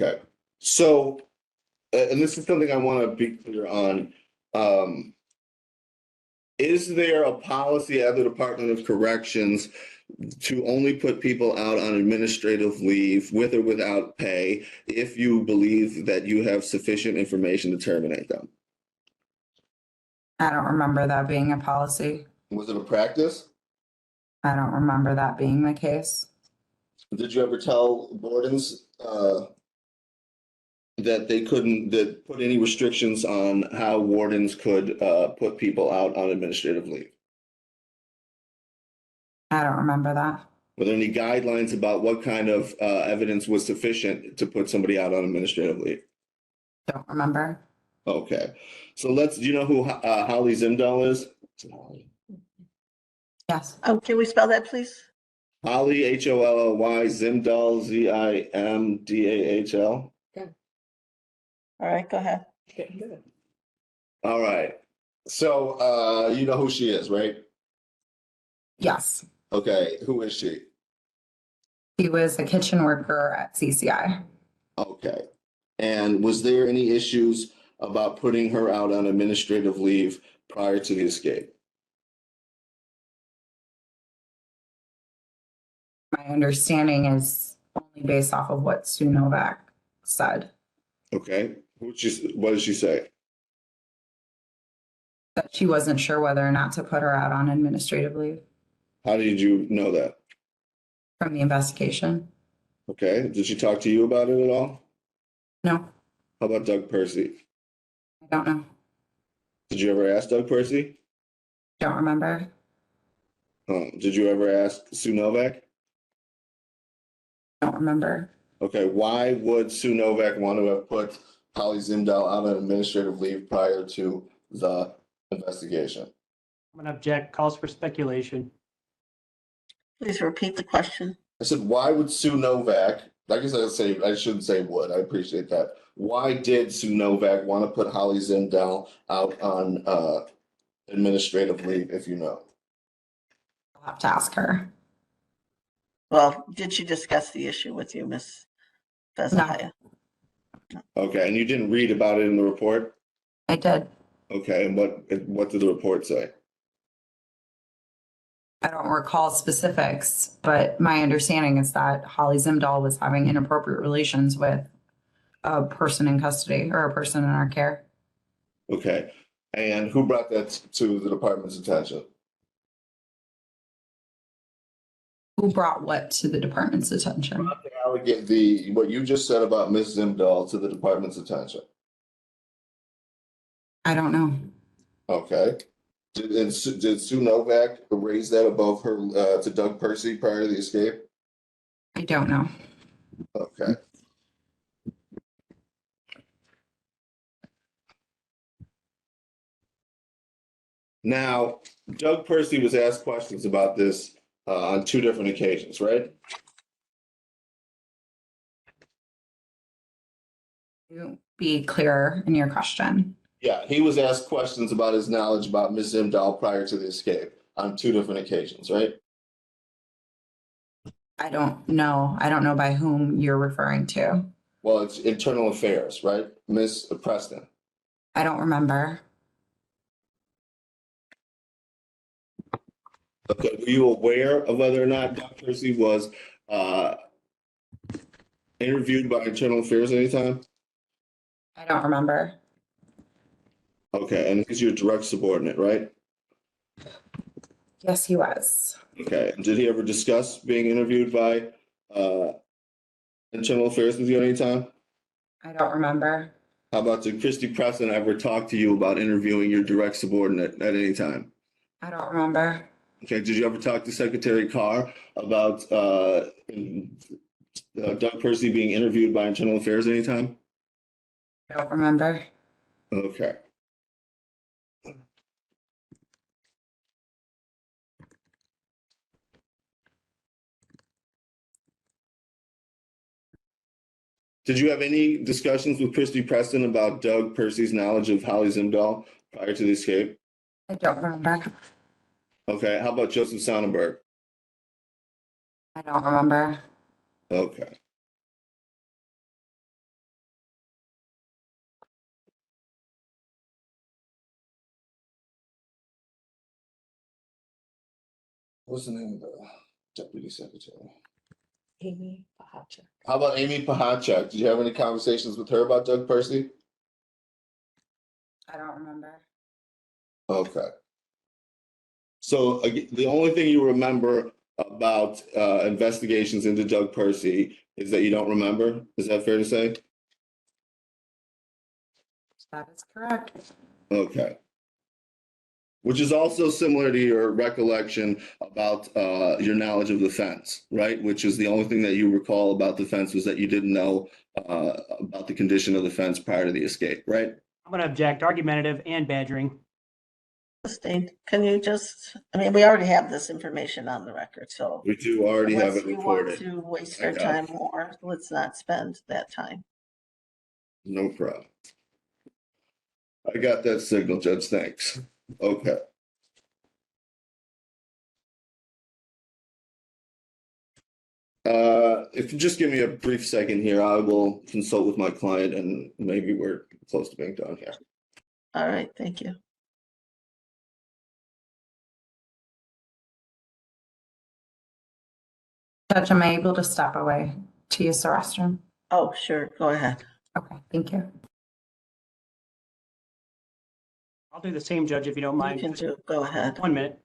Okay, so, and this is something I want to be clear on. Um, is there a policy at the Department of Corrections to only put people out on administrative leave with or without pay if you believe that you have sufficient information to terminate them? I don't remember that being a policy. Was it a practice? I don't remember that being the case. Did you ever tell wardens that they couldn't that put any restrictions on how wardens could put people out on administrative leave? I don't remember that. Were there any guidelines about what kind of evidence was sufficient to put somebody out on administrative leave? Don't remember. Okay, so do you know who Holly Zimdahl is? Yes. Oh, can we spell that, please? Holly, Holly, Zimdahl, Zimdahl. All right, go ahead. All right, so you know who she is, right? Yes. Okay, who is she? He was a kitchen worker at CCI. Okay, and was there any issues about putting her out on administrative leave prior to the escape? My understanding is only based off of what Sue Novak said, Okay, what did she say? that she wasn't sure whether or not to put her out on administrative leave How did you know that? from the investigation. Okay, did she talk to you about it at all? No, How about Doug Percy? I don't know. Did you ever ask Doug Percy? Don't remember. Did you ever ask Sue Novak? Don't remember. Okay, why would Sue Novak want to have put Holly Zimdahl out on administrative leave prior to the investigation? I'm gonna object. Calls for speculation. Please repeat the question. I said, why would Sue Novak, I guess I shouldn't say would, I appreciate that. Why did Sue Novak want to put Holly Zimdahl out on administrative leave, if you know? I'll have to ask her. Well, did she discuss the issue with you, Ms. Fessahaye? Okay, and you didn't read about it in the report? I did. Okay, and what did the report say? I don't recall specifics, but my understanding is that Holly Zimdahl was having inappropriate relations with a person in custody or a person in our care. Okay, and who brought that to the department's attention? Who brought what to the department's attention? What you just said about Ms. Zimdahl to the department's attention. I don't know. Okay. Did Sue Novak raise that above her to Doug Percy prior to the escape? I don't know. Okay. Now, Doug Percy was asked questions about this on two different occasions, right? You be clearer in your question. Yeah, he was asked questions about his knowledge about Ms. Zimdahl prior to the escape on two different occasions, right? I don't know. I don't know by whom you're referring to. Well, it's internal affairs, right? Ms. Preston. I don't remember. Okay, were you aware of whether or not Doug Percy was interviewed by internal affairs anytime? I don't remember. Okay, and he's your direct subordinate, right? Yes, he was. Okay, and did he ever discuss being interviewed by internal affairs with you anytime? I don't remember. How about did Christy Preston ever talk to you about interviewing your direct subordinate at any time? I don't remember. Okay, did you ever talk to Secretary Carr about Doug Percy being interviewed by internal affairs anytime? I don't remember. Okay. Did you have any discussions with Christy Preston about Doug Percy's knowledge of Holly Zimdahl prior to the escape? I don't remember. Okay, how about Joseph Sonnenberg? I don't remember. Okay. What's the name of the deputy secretary? Amy Fessahaye. How about Amy Pahachek? Did you have any conversations with her about Doug Percy? I don't remember. Okay. So the only thing you remember about investigations into Doug Percy is that you don't remember? Is that fair to say? That is correct. Okay. Which is also similar to your recollection about your knowledge of the fence, right? Which is the only thing that you recall about the fence was that you didn't know about the condition of the fence prior to the escape, right? I'm going to object, argumentative and badgering. Sustained. Can you just, I mean, we already have this information on the record, so We do already have unless it you want recorded. to waste I our got time it. more, let's not spend that time. No problem. I got that signal, Judge. Thanks. Okay. If you just give me a brief second here, I will consult with my client and maybe we're close to being done here. All right, thank you. Judge, am I able to step away to use the restroom? Oh, sure, go ahead. Okay, thank you. I'll do the same, Judge, if you don't You mind. can do, go ahead. 1 minute.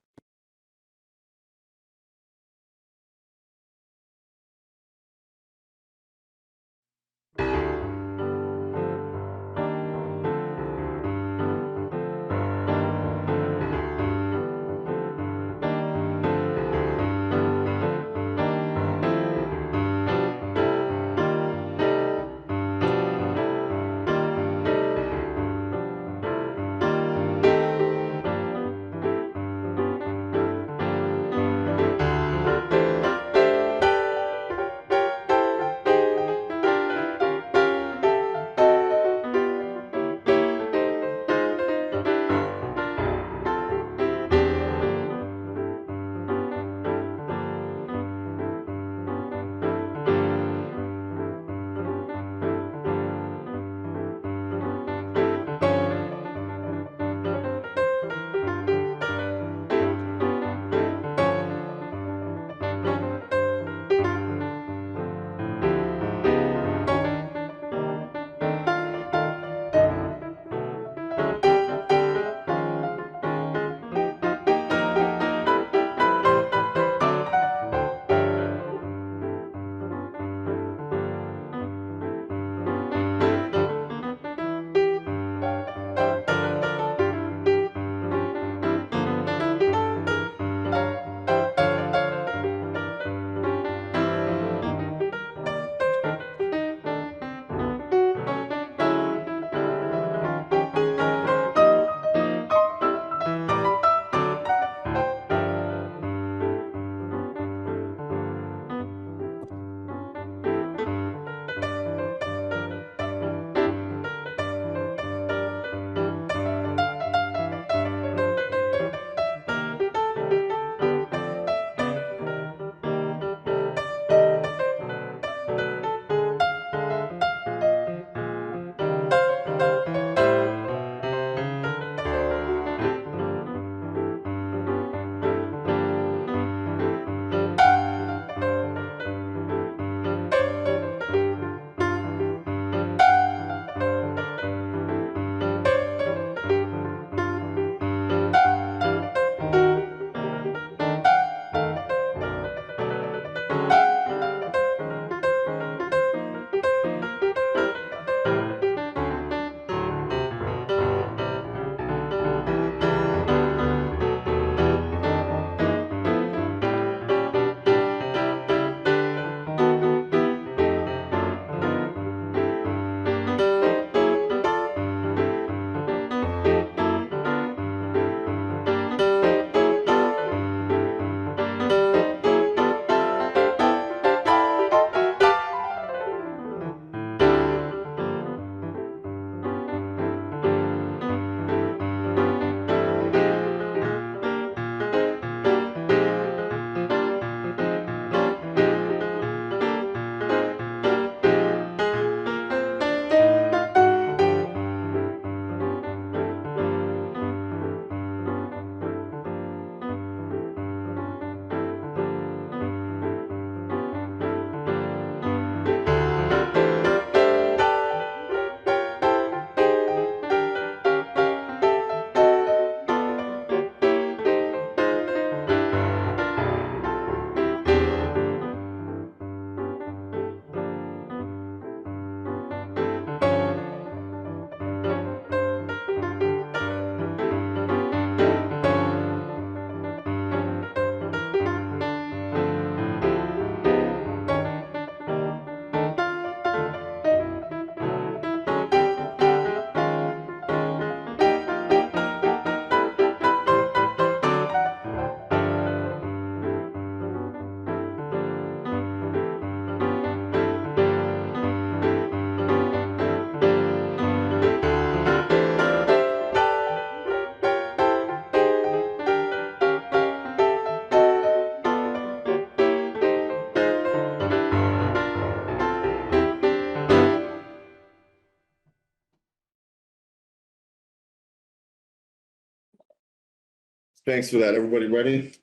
Thanks for that. Everybody ready?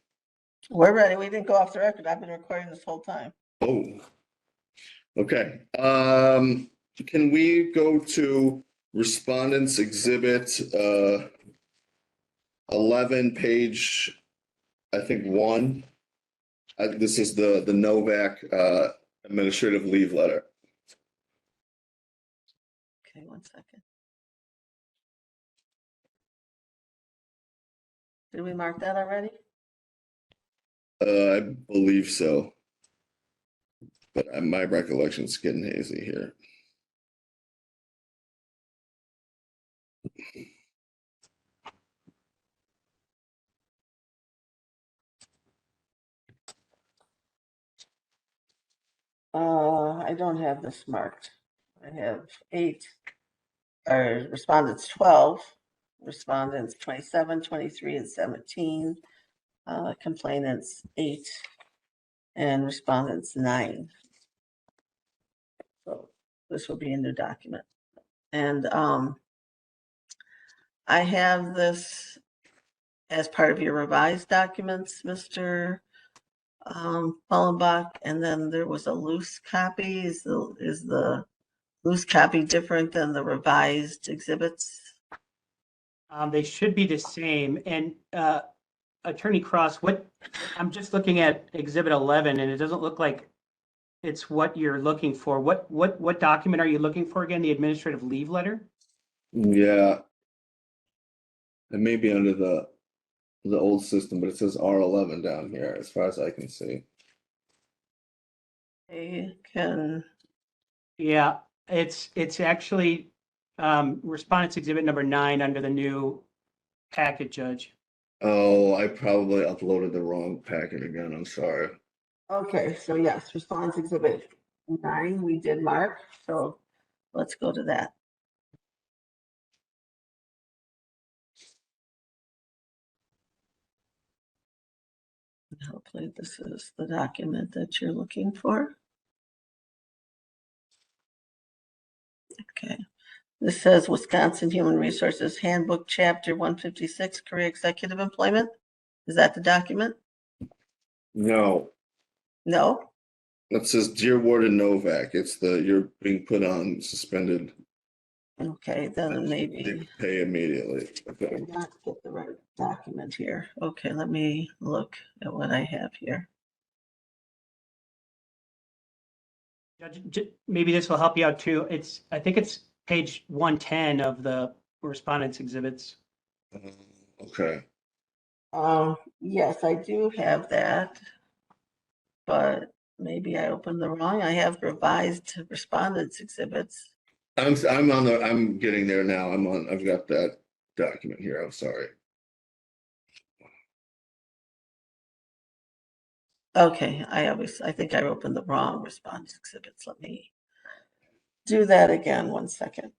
We're ready. We didn't go off the record. I've been recording this whole time. Oh. Okay. Can we go to respondents exhibit 11, page, I think 1. This is the Novak administrative leave letter. Okay, 1 second. Did we mark that already? I believe so. But my recollection's getting hazy here. I don't have this marked. I have 8, or respondents 12, respondents 27, 23, and 17, complainants 8, and respondents 9. So this will be a new document. And I have this as part of your revised documents, Mr. Fallenbach, and then there was a loose copy. Is the loose copy different than the revised exhibits? They should be the same. And Attorney Cross, I'm just looking at Exhibit 11, and it doesn't look like it's what you're looking for. What document are you looking for again? The administrative leave letter? Yeah. It may be under the old system, but it says R11 down here as far as I can see. They can, Yeah, it's actually respondents exhibit number 9 under the new packet, Judge. Oh, I probably uploaded the wrong packet again. I'm sorry. okay, so yes, response exhibit 9, we did mark, so let's go to that. Hopefully this is the document that you're looking for. Okay, this says Wisconsin Human Resources Handbook, Chapter 156, Career Executive Employment. Is that the document? No, No? that says Dear Warden Novak. It's you're being put on suspended. Okay, then maybe Pay immediately. Okay. did not get the right document here. Okay, let me look at what I have here. Judge, maybe this will help you out too. I think it's page 110 of the respondents exhibits. Okay. Yes, I do have that, but maybe I opened the wrong. I have revised respondents exhibits. I'm getting there now. I've got that document here. I'm sorry. Okay, I think I opened the wrong response exhibits. Let me do that again. 1 second.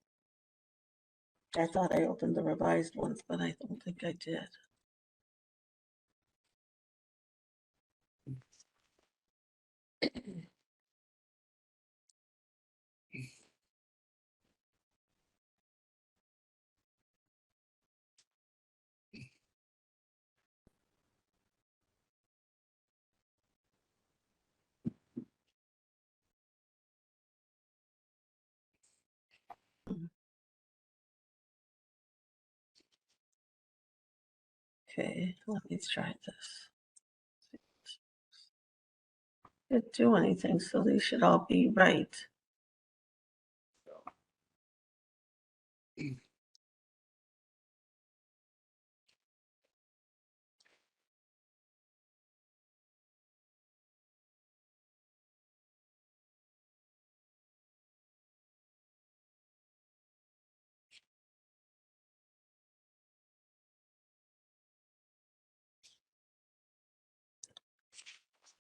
I thought I opened the revised ones, but I don't think I did. Okay, let me try this. Didn't do anything, so they should all be right.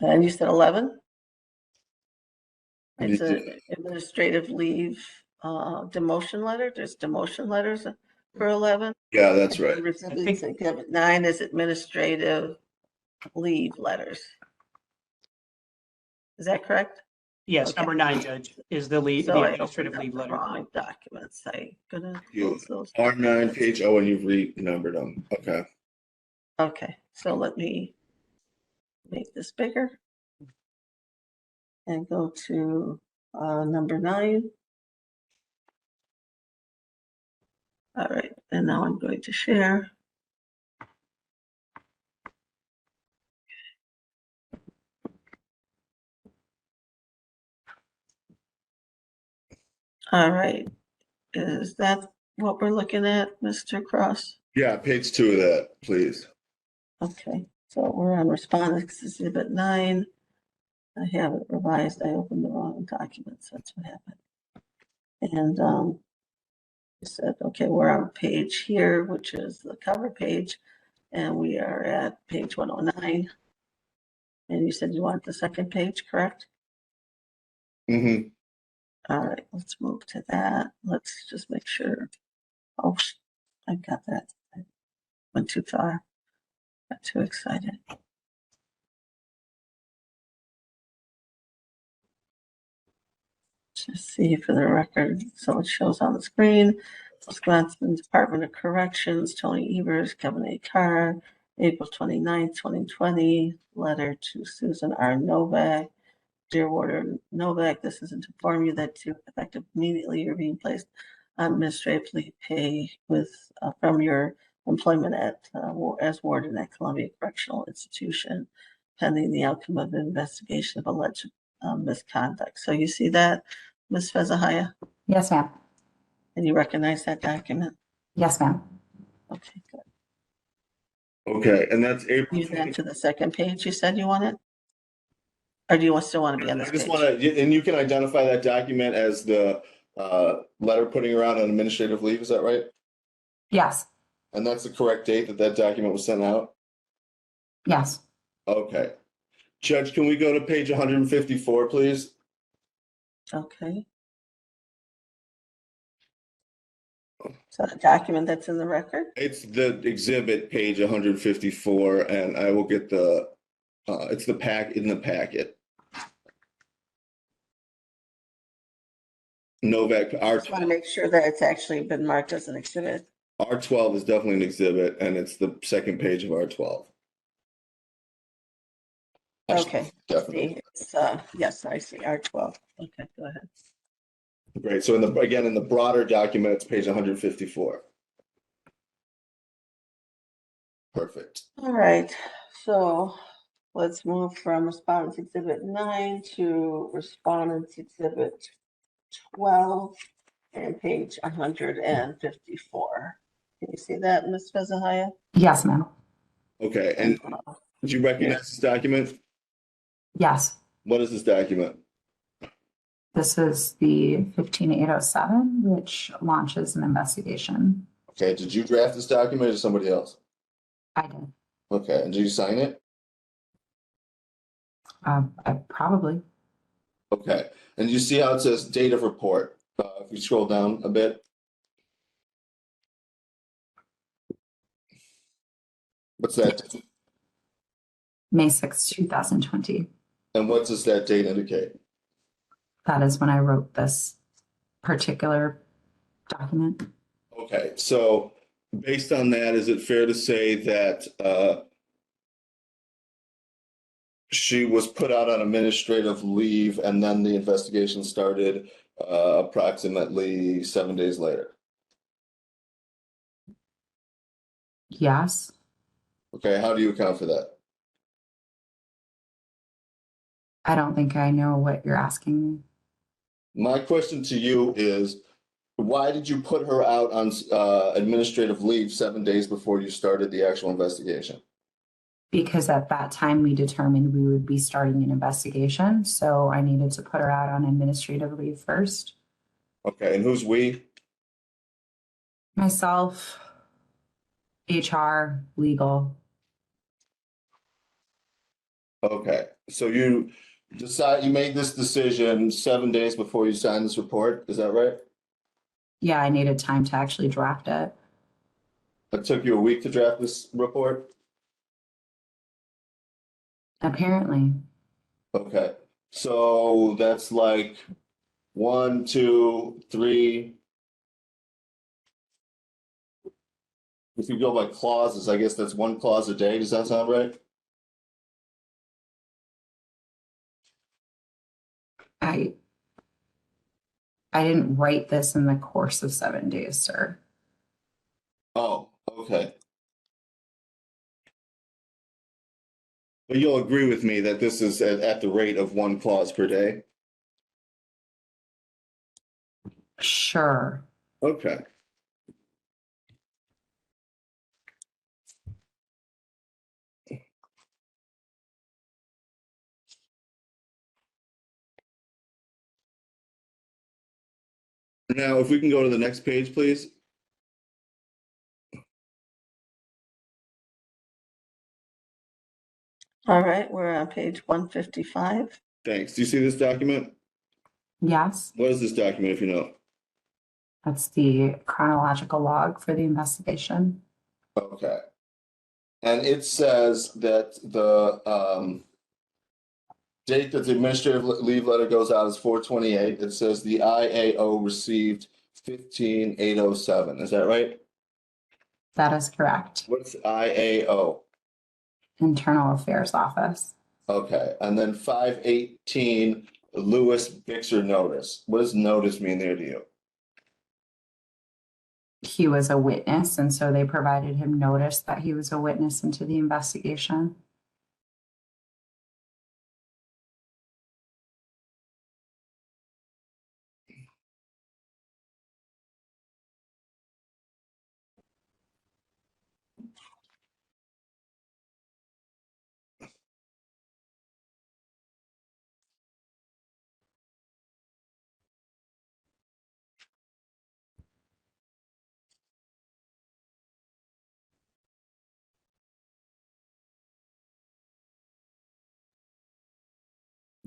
And you said 11? It's an administrative leave demotion letter. There's demotion letters for 11. Yeah, that's right. Exhibit 9 is administrative leave letters. Is that correct? Yes, Okay. number 9, Judge, is the So I administrative opened leave up the letter. wrong documents. I gonna You close those. R9 page. Oh, and you've renumbered them. Okay. Okay, so let me make this bigger and go to number 9. All right, and now I'm going to share. All right, is that what we're looking at, Mr. Cross? Yeah, page 2 of that, please. Okay, so we're on Respondents Exhibit 9. I have it revised. I opened the wrong documents. That's what happened. And you said, okay, we're on page here, which is the cover page, and we are at page 109. And you said you want the second page, correct? Mm-hmm. All right, let's move to that. Let's just make sure. Oh, I got that. I went too far. Got too excited. Just see for the record, so it shows on the screen. Wisconsin Department of Corrections, Tony Evers, Kevin A. Carr, April 29th, 2020, letter to Susan R. Novak. Dear Warden Novak, this is to inform you that effective immediately you're being placed on administrative leave pay with from your employment at as warden at Columbia Correctional Institution, pending the outcome of the investigation of alleged misconduct. So you see that, Ms. Fessahaye, Yes, ma'am. and you recognize that document? Yes, ma'am. Okay, good. Okay, and that's April. You then to the second page you said you wanted? Or do you still want to be on I this just page? want to, and you can identify that document as the letter putting around on administrative leave, is that right? Yes. And that's the correct date that that document was sent out? Yes. Okay. Judge, can we go to page 154, please? Okay. So the document that's in the record? It's the exhibit, page 154, and I will get the, it's the pack in the packet. Novak, I just want to make sure that it's actually been marked as an exhibit. R12 is definitely an exhibit, and it's the second page of R12. Okay. Definitely. See, it's, yes, I see R12. Okay, go ahead. Great. So in the, again, in the broader document, it's page 154. Perfect. All right, so let's move from Respondents Exhibit 9 to Respondents Exhibit 12 and page 154. Can you see that, Ms. Fessahaye? Yes, ma'am. Okay, and do you recognize this document? Yes. What is this document? This is the 15807, which launches an investigation. Okay, did you draft this document or somebody else? I did. Okay, and did you sign it? I probably. Okay, and you see how it says date of report? If you scroll down a bit. What's that? May 6, 2020. And what does that date indicate? That is when I wrote this particular document. Okay, so based on that, is it fair to say that she was put out on administrative leave and then the investigation started approximately 7 days later? Yes. Okay, how do you account for that? I don't think I know what you're asking me. My question to you is, why did you put her out on administrative leave 7 days before you started the actual investigation? Because at that time we determined we would be starting an investigation. So I needed to put her out on administrative leave first. Okay, and who's we? Myself, HR, legal. Okay, so you made this decision 7 days before you signed this report, is that right? Yeah, I needed time to actually draft it. It took you a week to draft this report? Apparently. Okay, so that's like 1, 2, 3. if you go by clauses, I guess that's one clause a day. Does that sound right? I didn't write this in the course of 7 days, sir. Oh, okay. But you'll agree with me that this is at the rate of one clause per day? Sure. Okay. Now, if we can go to the next page, please. All right, we're on page 155. Thanks. Do you see this document? Yes, What is this document, if you know? that's the chronological log for the investigation. Okay. And it says that the date that the administrative leave letter goes out is 4/28. It says the IAO received 15/807. Is that right? That is correct. What's IAO? Internal Affairs Office. Okay, and then 5/18 Lewis Bixer notice. What does notice mean there to you? He was a witness, and so they provided him notice that he was a witness into the investigation.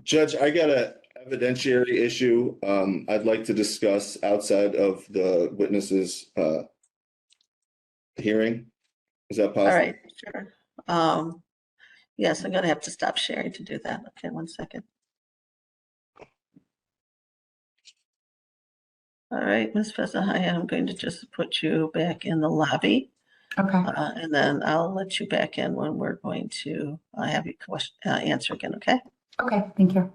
Judge, I got a evidentiary issue I'd like to discuss outside of the witnesses hearing. Is that All possible? right, sure. Yes, I'm gonna have to stop sharing to do that. Okay, one second. All right, Ms. Fessahaye, I'm going to just put you back in the lobby. Okay. And then I'll let you back in when we're going to have you answer again, okay? Okay, thank you.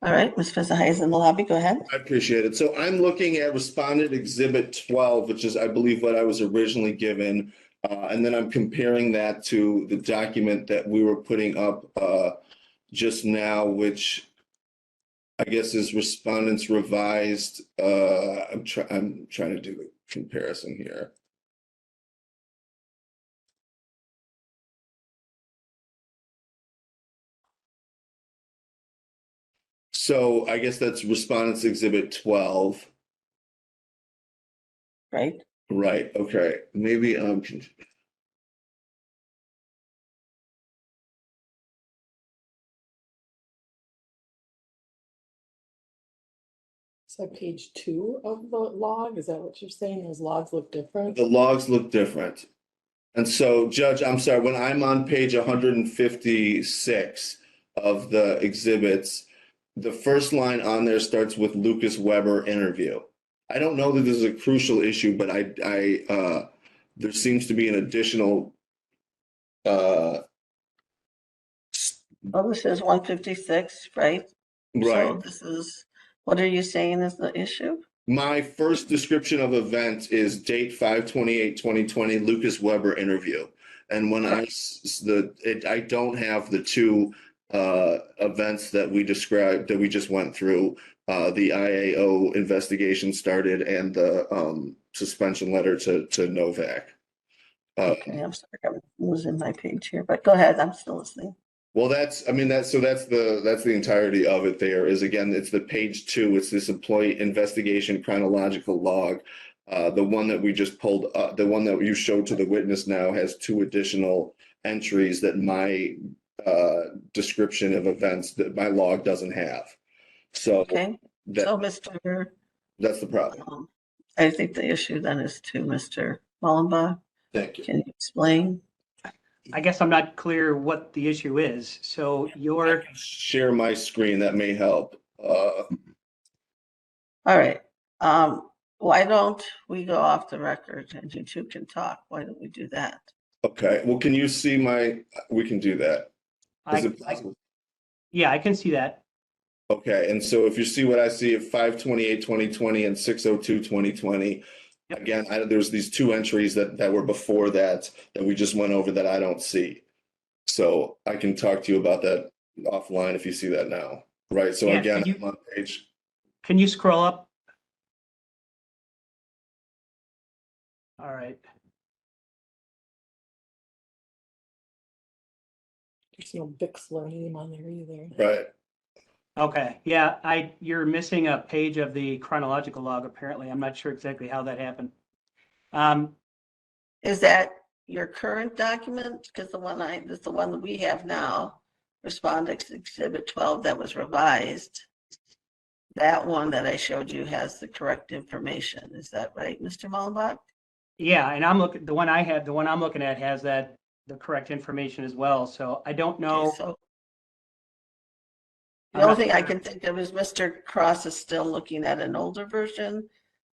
All right, Ms. Fessahaye is in the lobby, go ahead. I appreciate it. So I'm looking at Respondent Exhibit 12, which is, I believe, what I was originally given. And then I'm comparing that to the document that we were putting up just now, which I guess is Respondent's revised. I'm trying to do the comparison here. So I guess that's Respondent's Exhibit 12. Right, Right, okay. Maybe Is that page 2 of the log? Is that what you're saying? Those logs look different? the logs look different. And so, Judge, I'm sorry, when I'm on page 156 of the exhibits, the first line on there starts with Lucas Weber interview. I don't know that this is a crucial issue, but there seems to be an additional well, this is 156, right? So right. this is, what are you saying is the issue? My first description of event is date 5/28/2020, Lucas Weber interview. And when I don't have the two events that we described, that we just went through. The IAO investigation started and the suspension letter to Novak. Okay, I'm sorry, I'm losing my page here, but go ahead, I'm still listening. Well, that's the entirety of it. There is, again, it's the page 2. It's this employee investigation chronological log. The one that we just pulled up, the one that you showed to the witness now has 2 additional entries that my description of events that my log doesn't have. So Okay, so Mr. that's the problem. I think the issue then is to Mr. Mullenbaugh. Thank you. Can you explain? I guess I'm not clear what the issue is. So you're, Share my screen, that may help. All right. Why don't we go off the record and you two can talk? Why don't we do that? Okay, well, can you see we can do that. Is I, it possible? yeah, I can see that. Okay, and so if you see what I see at 5/28/2020 and 6/02/2020, Yep. again, there's these two entries that were before that we just went over that I don't see. So I can talk to you about that offline if you see that now, right? So Yeah, again, can you- I'm on page. Can you scroll up? All right. There's no Bixler name on there either. Right. Okay, yeah, you're missing a page of the chronological log, apparently. I'm not sure exactly how that happened. Is that your current document? Because this is the one that we have now, Respondents Exhibit 12 that was revised. That one that I showed you has the correct information. Is that right, Mr. Mullenbach? Yeah, and the one I'm looking at has the correct information as well, so I don't know. Okay, so the I'm only not thing I sure. can think of is Mr. Cross is still looking at an older version.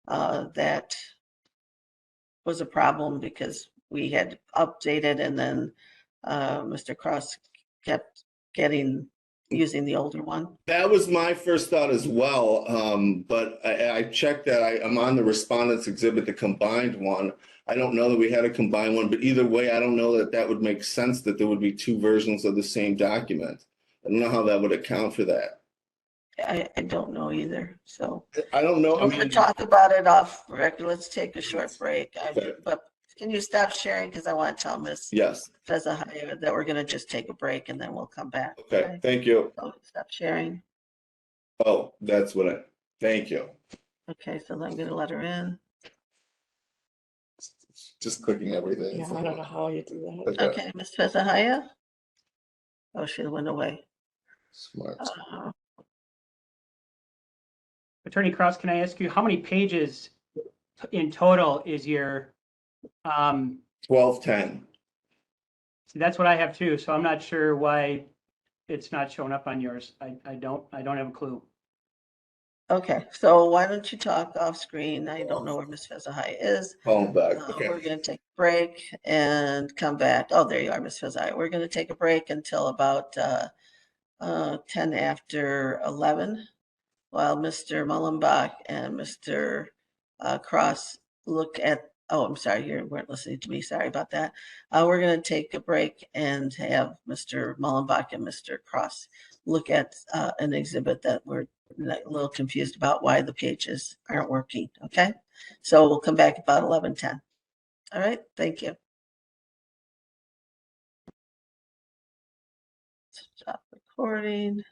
That was a problem because we had updated and then Mr. Cross kept using the older one. That was my first thought as well, but I checked that I'm on the respondents exhibit, the combined one. I don't know that we had a combined one, but either way, I don't know that would make sense that there would be two versions of the same document. I don't know how that would account for that. I don't know either, so. I don't know. I'm gonna talk about it off record. Let's take a short break. Okay. But can you stop sharing? Because I want to tell Ms. Yes. Fessahaye that we're gonna just take a break and then we'll come back. Okay. Thank you. So stop sharing. Oh, that's what thank you. Okay, so I'm gonna let her in. Just clicking everything. Yeah, I don't know how you do that. Okay, Ms. Fessahaye? Oh, she went away. Smart. Attorney Cross, can I ask you, how many pages in total is your, 1210. see, that's what I have too, so I'm not sure why it's not showing up on yours. I don't have a clue. Okay, so why don't you talk off screen? I don't know where Ms. Fessahaye is. Phone back. Okay. We're gonna take a break and come back. Oh, there you are, Ms. Fessahaye. We're gonna take a break until about 10 after 11, while Mr. Mullenbach and Mr. Cross look at, oh, I'm sorry, you weren't listening to me. Sorry about that. We're going to take a break and have Mr. Mullenbach and Mr. Cross look at an exhibit that we're a little confused about why the pages aren't working. Okay, so we'll come back about 11:10. All right, thank you. Stop recording.